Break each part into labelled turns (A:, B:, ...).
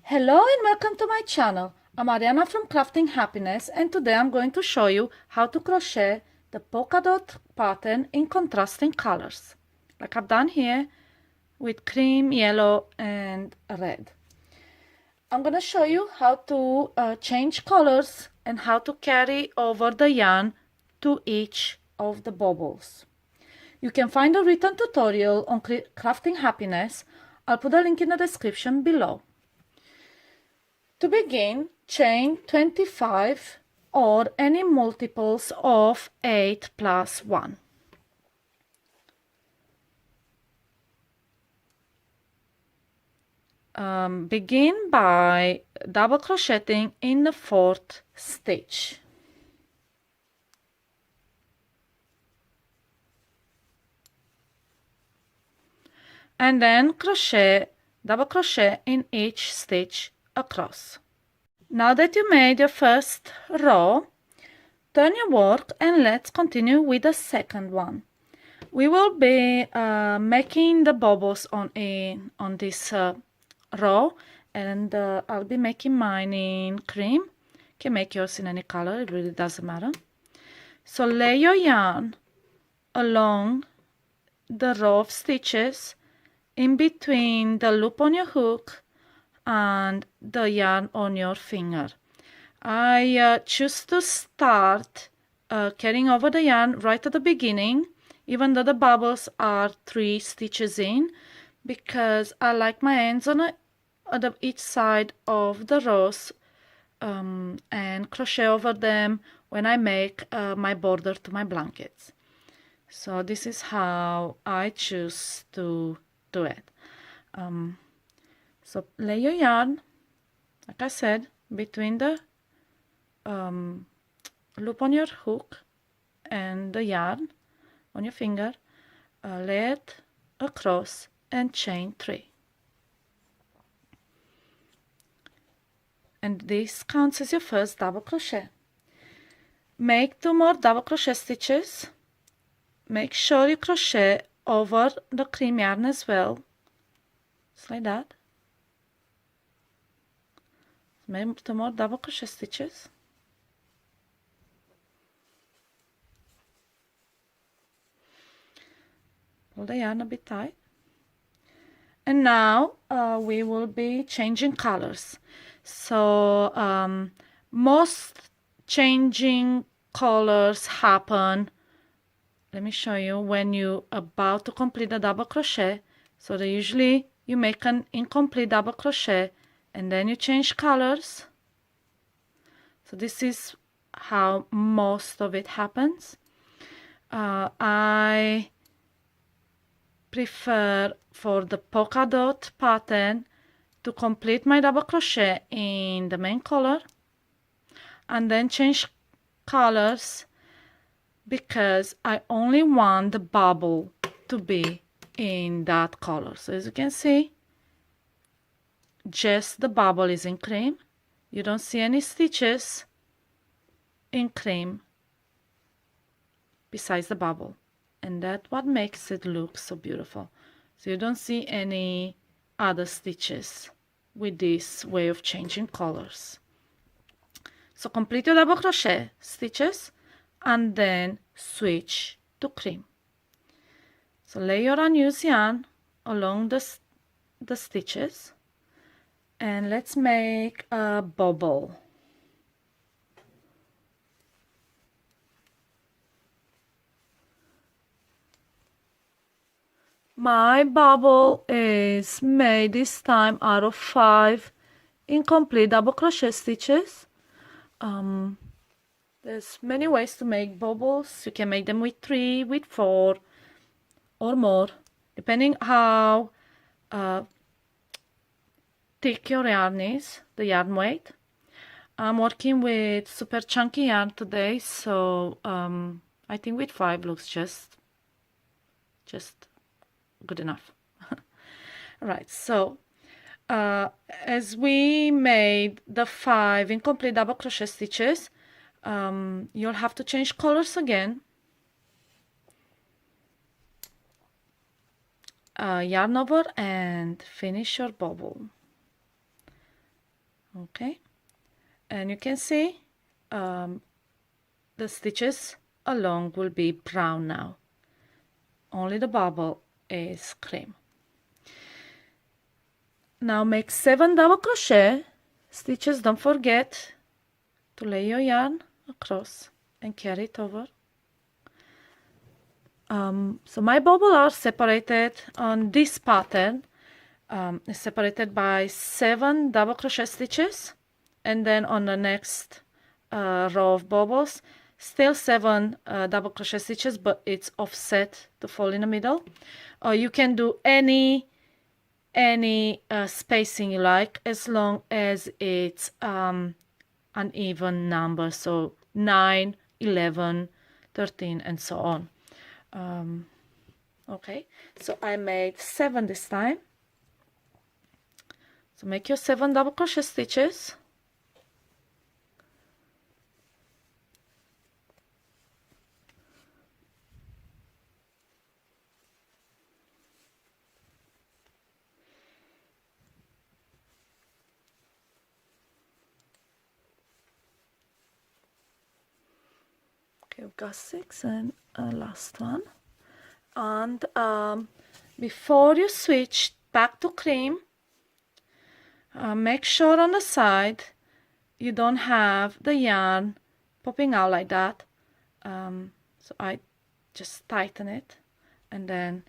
A: Hello and welcome to my channel. I'm Ariana from Crafting Happiness, and today I'm going to show you how to crochet the polka dot pattern in contrasting colors, like I've done here with cream, yellow and red. I'm going to show you how to change colors and how to carry over the yarn to each of the bobbles. You can find a written tutorial on Crafting Happiness. I'll put a link in the description below. To begin, chain 25 or any multiples of 8 plus 1. Begin by double crocheting in the 4th stitch. And then double crochet in each stitch across. Now that you made your first row, turn your work and let's continue with the second one. We will be making the bobbles on this row, and I'll be making mine in cream. You can make yours in any color, it really doesn't matter. So lay your yarn along the row of stitches in between the loop on your hook and the yarn on your finger. I choose to start carrying over the yarn right at the beginning, even though the bubbles are 3 stitches in, because I like my ends on each side of the rows and crochet over them when I make my border to my blankets. So this is how I choose to do it. So lay your yarn, like I said, between the loop on your hook and the yarn on your finger, lay it across and chain 3. And this counts as your first double crochet. Make 2 more double crochet stitches. Make sure you crochet over the cream yarn as well, just like that. Make 2 more double crochet stitches. Pull the yarn a bit tight. And now we will be changing colors. So most changing colors happen, let me show you, when you're about to complete the double crochet. So usually you make an incomplete double crochet and then you change colors. So this is how most of it happens. I prefer for the polka dot pattern to complete my double crochet in the main color and then change colors, because I only want the bubble to be in that color. So as you can see, just the bubble is in cream. You don't see any stitches in cream besides the bubble, and that's what makes it look so beautiful. So you don't see any other stitches with this way of changing colors. So complete your double crochet stitches and then switch to cream. So lay your unused yarn along the stitches and let's make a bobble. My bobble is made this time out of 5 incomplete double crochet stitches. There's many ways to make bobbles. You can make them with 3, with 4 or more, depending how thick your yarn is, the yarn weight. I'm working with super chunky yarn today, so I think with 5 looks just good enough. Right, so as we made the 5 incomplete double crochet stitches, you'll have to change colors again. Yarn over and finish your bobble. Okay, and you can see the stitches along will be brown now. Only the bobble is cream. Now make 7 double crochet stitches. Don't forget to lay your yarn across and carry it over. So my bobble are separated on this pattern. It's separated by 7 double crochet stitches, and then on the next row of bobbles still 7 double crochet stitches, but it's offset to fall in the middle. Or you can do any spacing you like, as long as it's an even number, so 9, 11, 13 and so on. Okay, so I made 7 this time. So make your 7 double crochet stitches. Okay, we've got 6 and last one. And before you switch back to cream, make sure on the side you don't have the yarn popping out like that. So I just tighten it, and then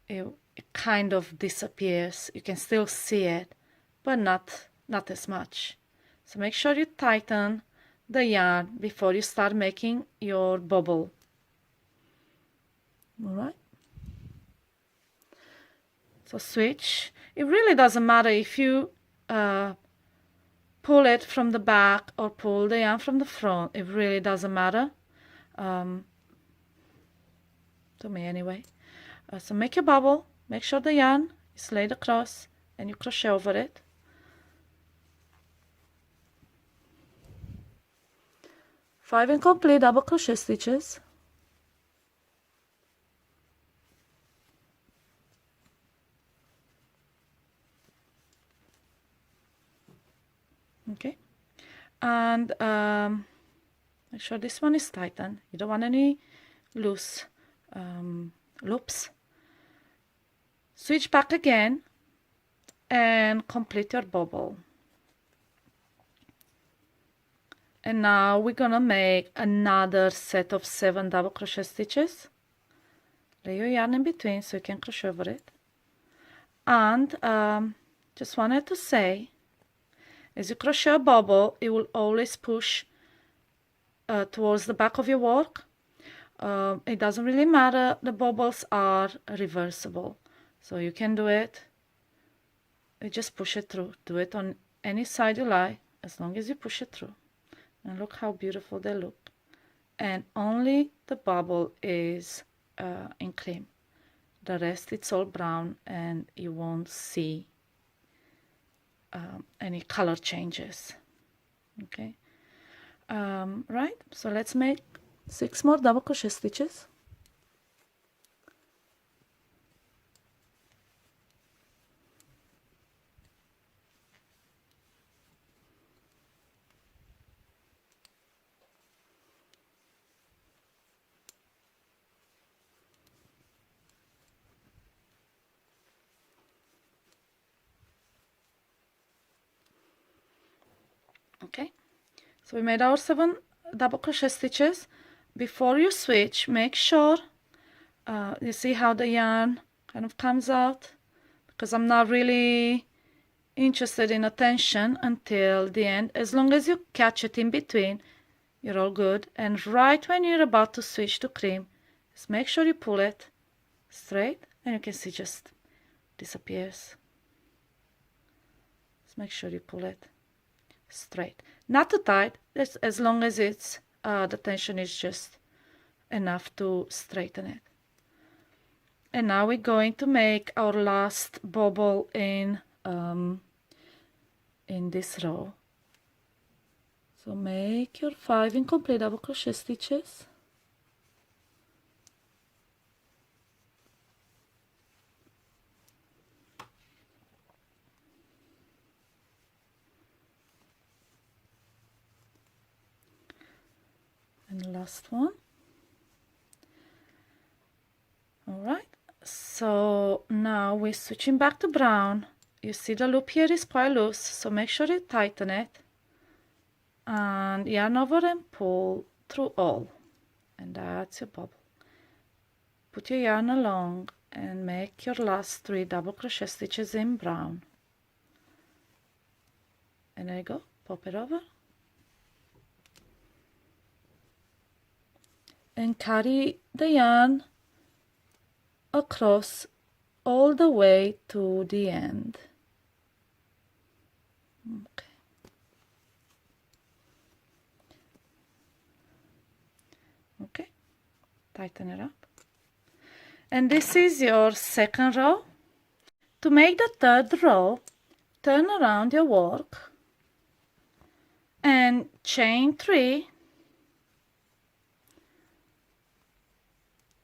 A: it kind of disappears. You can still see it, but not as much. So make sure you tighten the yarn before you start making your bobble. All right. So switch. It really doesn't matter if you pull it from the back or pull the yarn from the front. It really doesn't matter. To me anyway. So make your bobble. Make sure the yarn is laid across and you crochet over it. Five incomplete double crochet stitches. Okay, and make sure this one is tightened. You don't want any loose loops. Switch back again and complete your bobble. And now we're gonna make another set of 7 double crochet stitches. Lay your yarn in between so you can crochet over it. And just wanted to say, as you crochet a bobble, it will always push towards the back of your work. It doesn't really matter, the bobbles are reversible, so you can do it. You just push it through. Do it on any side you like, as long as you push it through. And look how beautiful they look. And only the bobble is in cream. The rest it's all brown, and you won't see any color changes. Okay, right, so let's make 6 more double crochet stitches. Okay, so we made our 7 double crochet stitches. Before you switch, make sure you see how the yarn kind of comes out, because I'm not really interested in attention until the end. As long as you catch it in between, you're all good. And right when you're about to switch to cream, just make sure you pull it straight, and you can see just disappears. Just make sure you pull it straight, not too tight, as long as it's the tension is just enough to straighten it. And now we're going to make our last bobble in this row. So make your 5 incomplete double crochet stitches. And last one. All right, so now we're switching back to brown. You see the loop here is quite loose, so make sure you tighten it and yarn over and pull through all, and that's your bobble. Put your yarn along and make your last 3 double crochet stitches in brown, and there you go. Pop it over and carry the yarn across all the way to the end. Okay. Okay, tighten it up. And this is your second row. To make the third row, turn around your work and chain 3,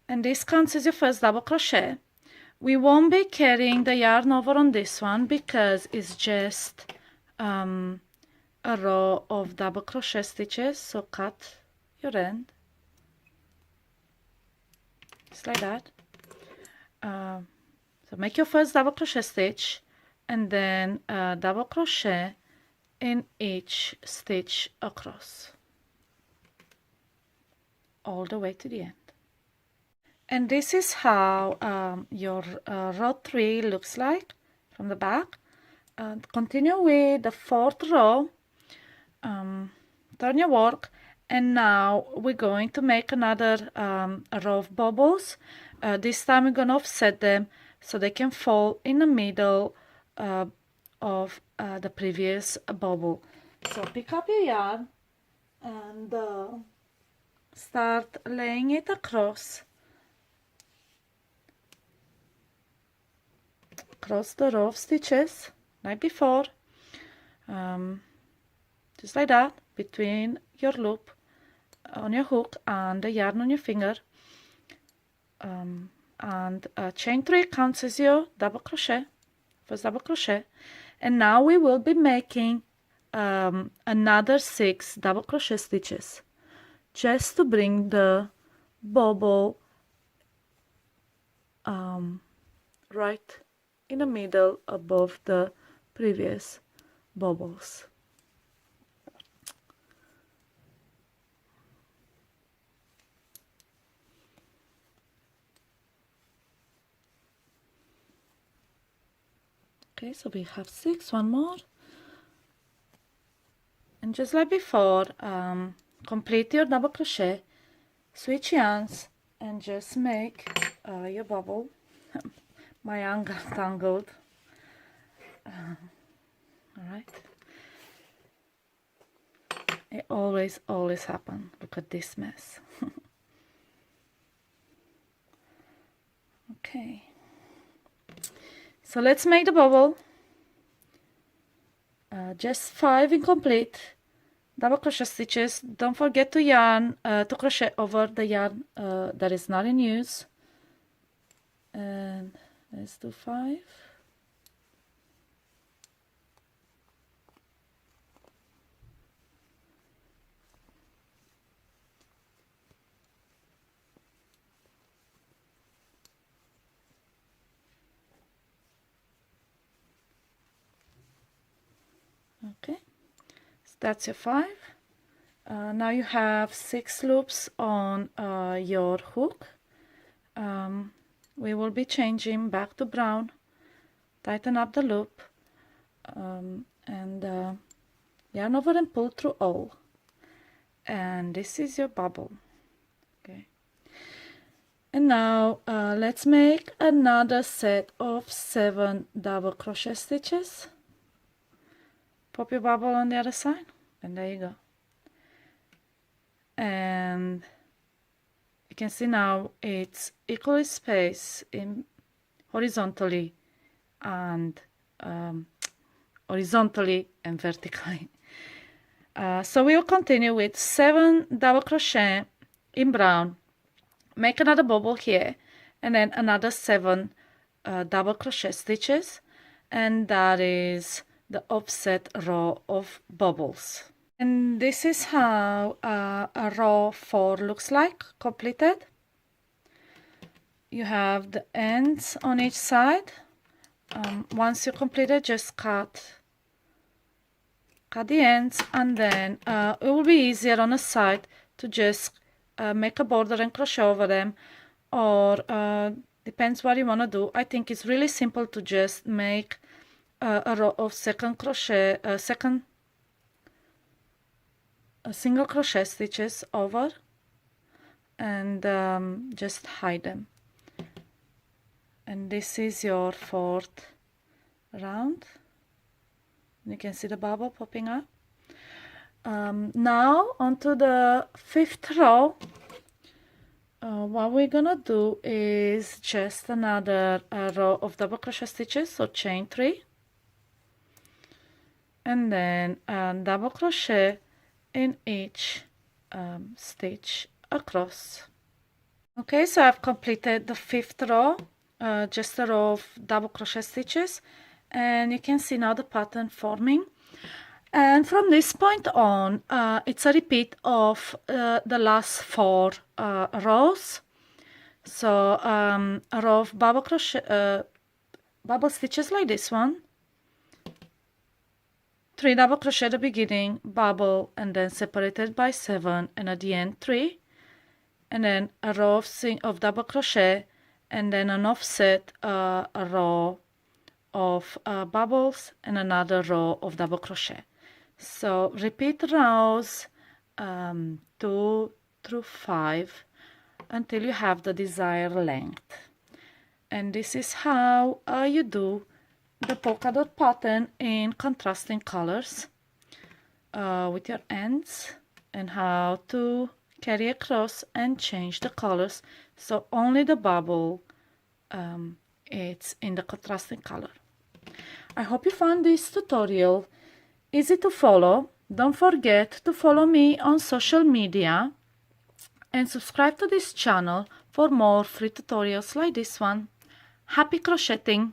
A: and this counts as your first double crochet. We won't be carrying the yarn over on this one because it's just a row of double crochet stitches, so cut your end just like that. So make your first double crochet stitch and then double crochet in each stitch across all the way to the end. And this is how your row 3 looks like from the back. Continue with the 4th row. Turn your work, and now we're going to make another row of bobbles. This time we're going to offset them so they can fall in the middle of the previous bobble. So pick up your yarn and start laying it across the row of stitches like before, just like that, between your loop on your hook and the yarn on your finger, and chain 3 counts as your double crochet, first double crochet. And now we will be making another 6 double crochet stitches just to bring the bobble right in the middle above the previous bobbles. Okay, so we have 6, one more, and just like before, complete your double crochet, switch yarns, and just make your bobble. My yarn got tangled. All right, it always happens. Look at this mess. Okay, so let's make the bobble. Just 5 incomplete double crochet stitches. Don't forget to yarn to crochet over the yarn that is not in use. And let's do 5. Okay, so that's your 5. Now you have 6 loops on your hook. We will be changing back to brown. Tighten up the loop and yarn over and pull through all. And this is your bobble. Okay. And now let's make another set of 7 double crochet stitches. Pop your bobble on the other side, and there you go. And you can see now it's equally spaced in horizontally and vertically. So we will continue with 7 double crochet in brown, make another bobble here, and then another 7 double crochet stitches, and that is the offset row of bobbles. And this is how a row 4 looks like, completed. You have the ends on each side. Once you complete it, just cut the ends, and then it will be easier on the side to just make a border and crochet over them, or depends what you want to do. I think it's really simple to just make a row of single crochet stitches over, and just hide them. And this is your 4th round. You can see the bubble popping up. Now onto the 5th row. What we're gonna do is just another row of double crochet stitches, so chain 3, and then double crochet in each stitch across. Okay, so I've completed the 5th row, just a row of double crochet stitches, and you can see now the pattern forming. And from this point on, it's a repeat of the last 4 rows. So a row of bubble stitches like this one, 3 double crochet at the beginning, bubble, and then separated by 7, and at the end 3, and then a row of double crochet, and then an offset a row of bubbles, and another row of double crochet. So repeat rows 2 through 5 until you have the desired length. And this is how you do the polka dot pattern in contrasting colors with your ends, and how to carry across and change the colors so only the bubble it's in the contrasting color. I hope you found this tutorial easy to follow. Don't forget to follow me on social media and subscribe to this channel for more free tutorials like this one. Happy crocheting!